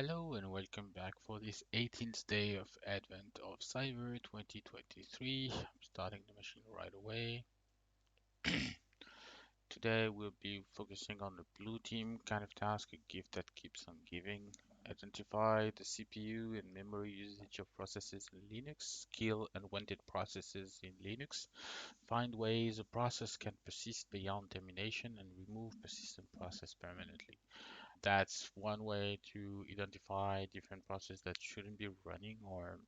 Hello and welcome back for this 18th day of Advent of Cyber 2023. I'm starting the machine right away. Today we'll be focusing on the blue team kind of task, a gift that keeps on giving. Identify the CPU and memory usage of processes in Linux, kill unwanted processes in Linux, find ways a process can persist beyond termination, and remove persistent process permanently. That's one way to identify different processes that shouldn't be running or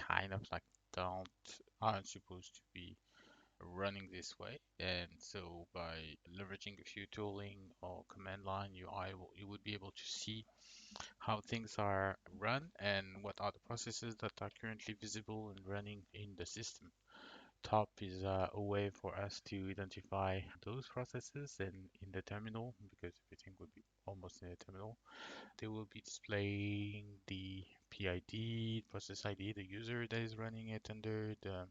kind of like don't aren't supposed to be running this way. And so by leveraging a few tooling or command line UI, you would be able to see how things are run and what are the processes that are currently visible and running in the system. Top is a way for us to identify those processes and in the terminal, because everything would be almost in the terminal. They will be displaying the PID, process ID, the user that is running it under, the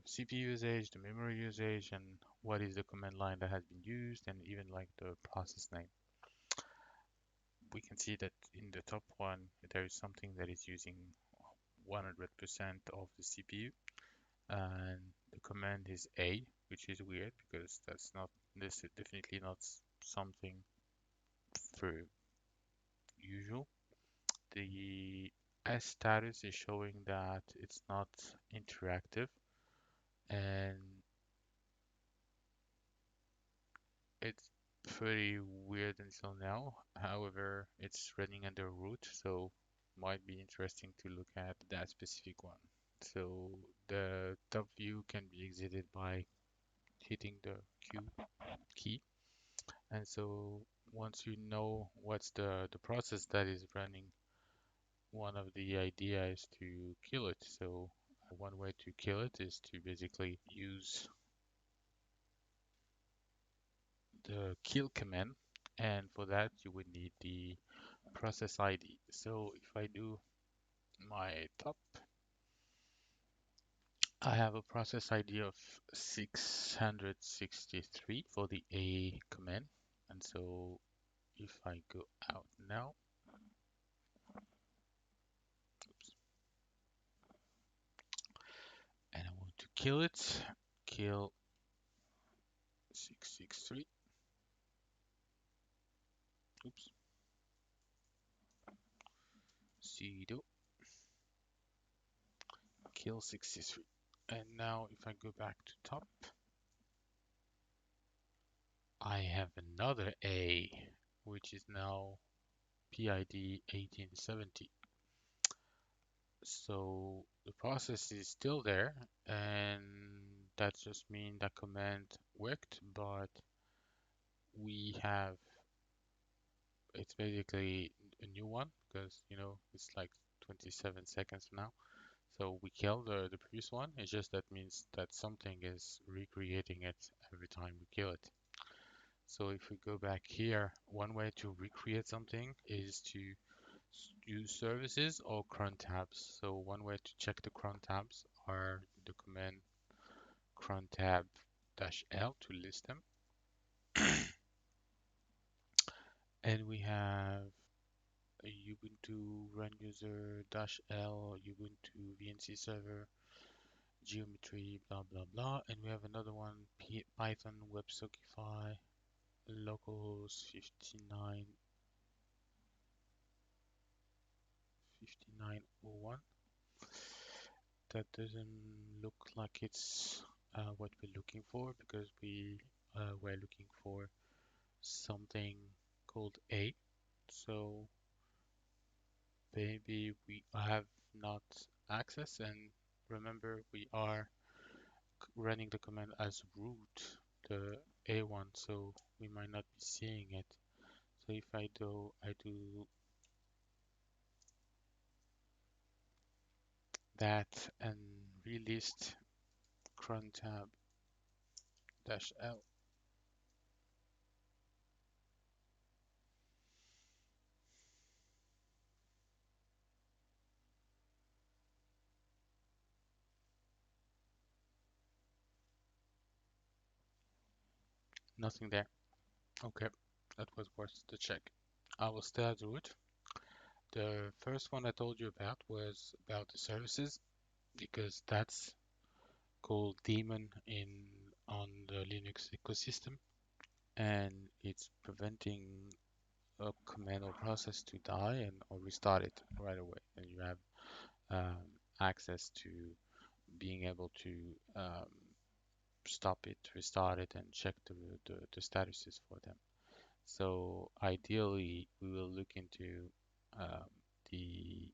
CPU usage, the memory usage, and what is the command line that has been used, and even like the process name. We can see that in the top one, there is something that is using 100% of the CPU, and the command is A, which is weird because this is definitely not something for usual. The S status is showing that it's not interactive, and it's pretty weird until now. However, it's running under root, so might be interesting to look at that specific one. So the top view can be exited by hitting the Q key. And so once you know what's the process that is running, one of the idea is to kill it. So one way to kill it is to basically use the kill command, and for that you would need the process ID. So if I do my top, I have a process ID of 663 for the A command. And so if I go out now, oops, and I want to kill it, kill 663, oops, sudo kill 63. And now if I go back to top, I have another A, which is now PID 1870. So the process is still there, and that just means that command worked, but we have it's basically a new one because it's like 27 seconds now. So we kill the previous one. It's just that means that something is recreating it every time we kill it. So if we go back here, one way to recreate something is to use services or cron tabs. So one way to check the cron tabs are the command cron tab -L to list them. And we have Ubuntu run user -L, Ubuntu VNC server, geometry, blah blah blah. And we have another one, Python WebSockify, localhost 5901. That doesn't look like it's what we're looking for, because we're looking for something called A. So maybe we have not access, and remember we are running the command as root, the A one, so we might not be seeing it. So if I do that and relist cron tab -L, nothing there. Okay, that was worth the check. I will stay at the root. The first one I told you about was about the services because that's called daemon in on the Linux ecosystem, and it's preventing a command or process to die and or restart it right away, and you have um, access to being able to stop it, restart it, and check the statuses for them. So ideally, we will look into um, the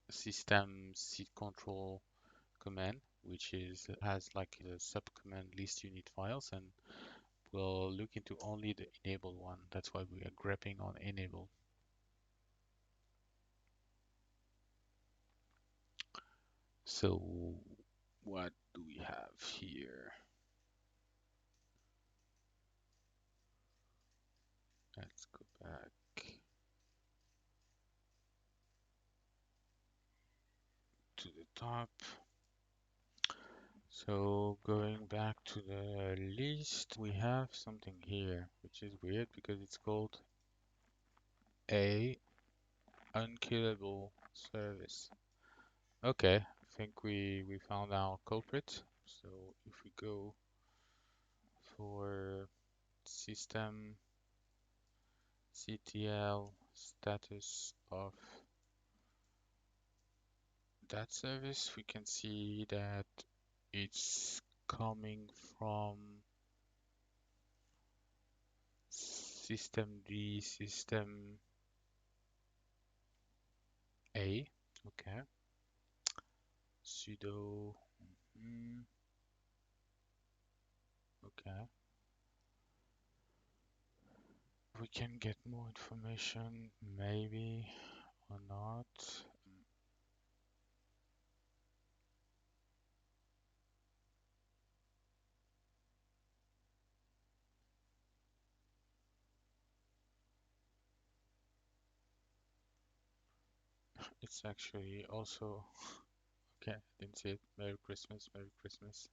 system seed control command, which is has like a subcommand list unit files, and we'll look into only the enable one. That's why we are grepping on enable. So what do we have here? Let's go back to the top. So going back to the list, we have something here, which is weird because it's called a unkillable service. Okay, I think we found our culprit. So if we go for system CTL status of that service, we can see that it's coming from system D, system A. Okay, sudo. Okay, we can get more information, maybe or not. It's actually also okay. Didn't see it. Merry Christmas, Merry Christmas.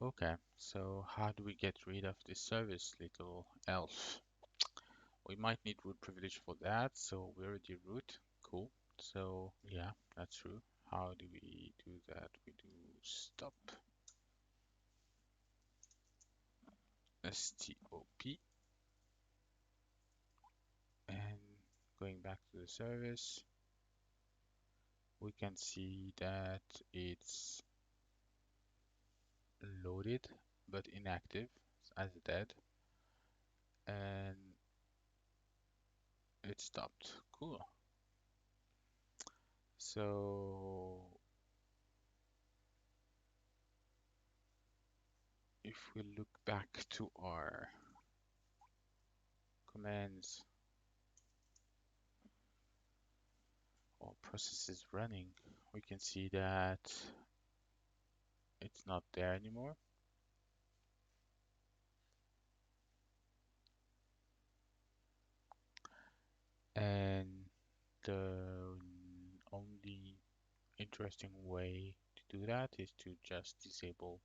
Okay, so how do we get rid of this service, little elf? We might need root privilege for that, so we already root. Cool. So yeah, that's true. How do we do that? We do stop stop and going back to the service, we can see that it's loaded but inactive as dead, and it stopped. Cool. So if we look back to our commands or processes running, we can see that it's not there anymore. And the only interesting way to do that is to just disable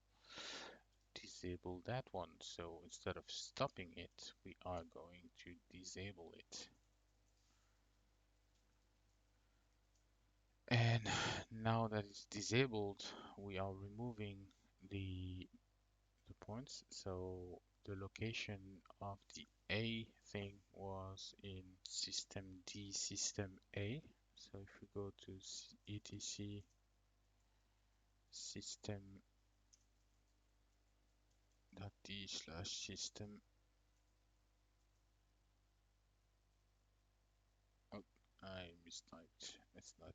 that one. So instead of stopping it, we are going to disable it. And now that it's disabled, we are removing the points. So the location of the A thing was in system D, system A. So if we go to etc system.d/system. Oh, I mistyped. It's not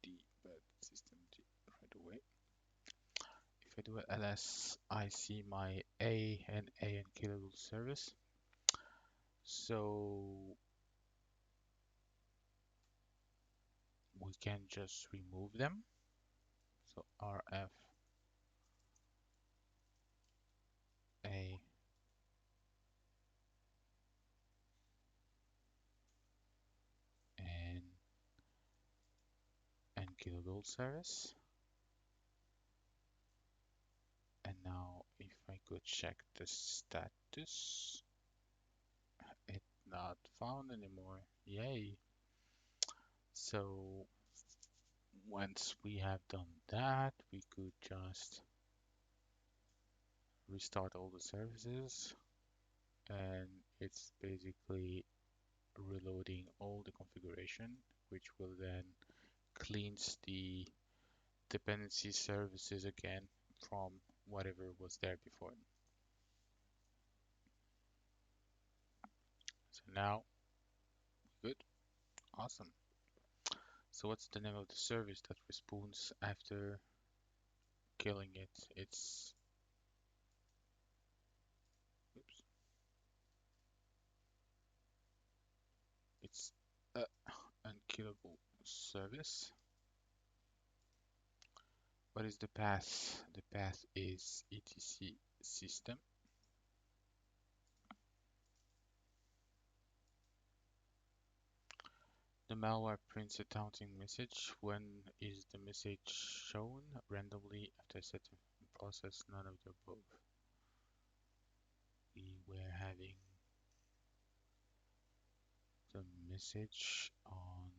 .d, but system.d right away. If I do ls, I see my A and killable service. So we can just remove them. So RF A and kilovolt service. And now if I go check the status, it's not found anymore. Yay. So once we have done that, we could just restart all the services, and it's basically reloading all the configuration, which will then cleanse the dependency services again from whatever was there before. So now, good, awesome. So what's the name of the service that responds after killing it? Oops, it's a unkillable service. What is the path? The path is etc system. The malware prints a taunting message. When is the message shown? Randomly after a set of process, none of the above. We were having the message on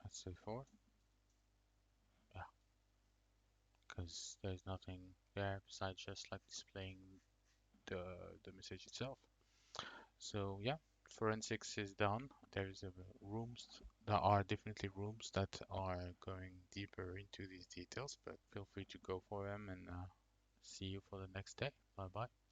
let's say 4. Yeah, because there's nothing there besides just like displaying the message itself. So yeah, forensics is done. There's a rooms. There are definitely rooms that are going deeper into these details, but feel free to go for them and see you for the next day. Bye bye.